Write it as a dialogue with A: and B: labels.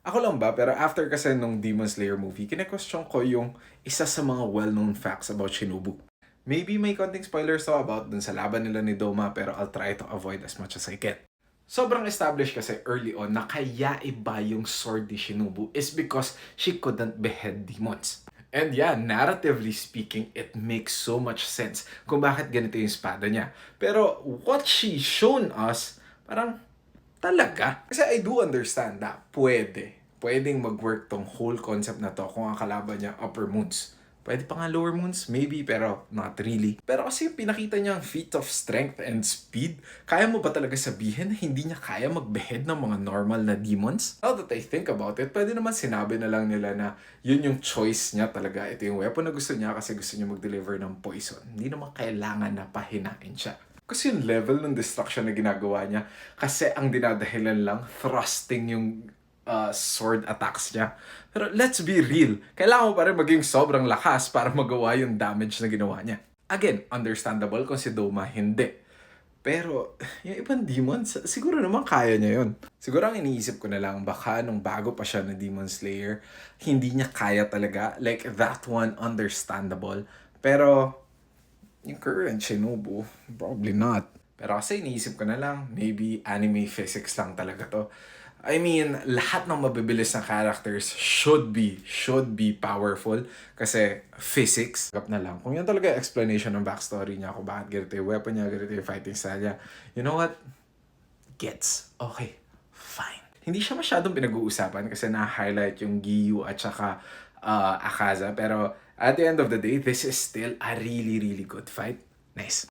A: Ako lang ba, pero after kasi nung Demon Slayer movie, kine-question ko yung isa sa mga well-known facts about Shinobu. Maybe may konting spoilers to about dun sa laban nila ni Doma, pero I'll try to avoid as much as I can. Sobrang established kasi early on na kaya iba yung sword ni Shinobu is because she couldn't behead demons. And yeah, narratively speaking, it makes so much sense kung bakit ganito yung espada niya. Pero what she shown us, parang talaga? Kasi I do understand na pwedeng mag-work tong whole concept na to kung ang kalaban niya upper moons. Pwede pa nga lower moons, maybe, pero not really. Pero kasi yung pinakita niyang feat of strength and speed, kaya mo ba talaga sabihin na hindi niya kaya mag-behead ng mga normal na demons? Now that I think about it, pwede naman sinabi na lang nila na yun yung choice niya talaga. Ito yung weapon na gusto niya kasi gusto niya mag-deliver ng poison. Hindi naman kailangan na pahinain siya. Kasi yung level ng destruction na ginagawa niya, kasi ang dinadahilan lang, thrusting yung sword attacks niya. Pero let's be real, kailangan mo pa rin maging sobrang lakas para magawa yung damage na ginawa niya. Again, understandable kung si Doma hindi. Pero yung ibang demons, siguro naman kaya niya yun. Siguro ang iniisip ko na lang, baka nung bago pa siya na Demon Slayer, hindi niya kaya talaga. Like, that one, understandable. Pero, yung current Shinobu, probably not. Pero kasi iniisip ko na lang, maybe anime physics lang talaga to. I mean, lahat ng mabibilis na characters should be powerful kasi physics. Gap na lang. Kung yan talaga yung explanation ng backstory niya, kung bakit ganito yung weapon niya, ganito yung fighting style niya, you know what? Gets. Okay. Fine. Hindi siya masyadong pinag-uusapan kasi na-highlight yung Giyu at saka Akaza. Pero at the end of the day, this is still a really, really good fight. Nice.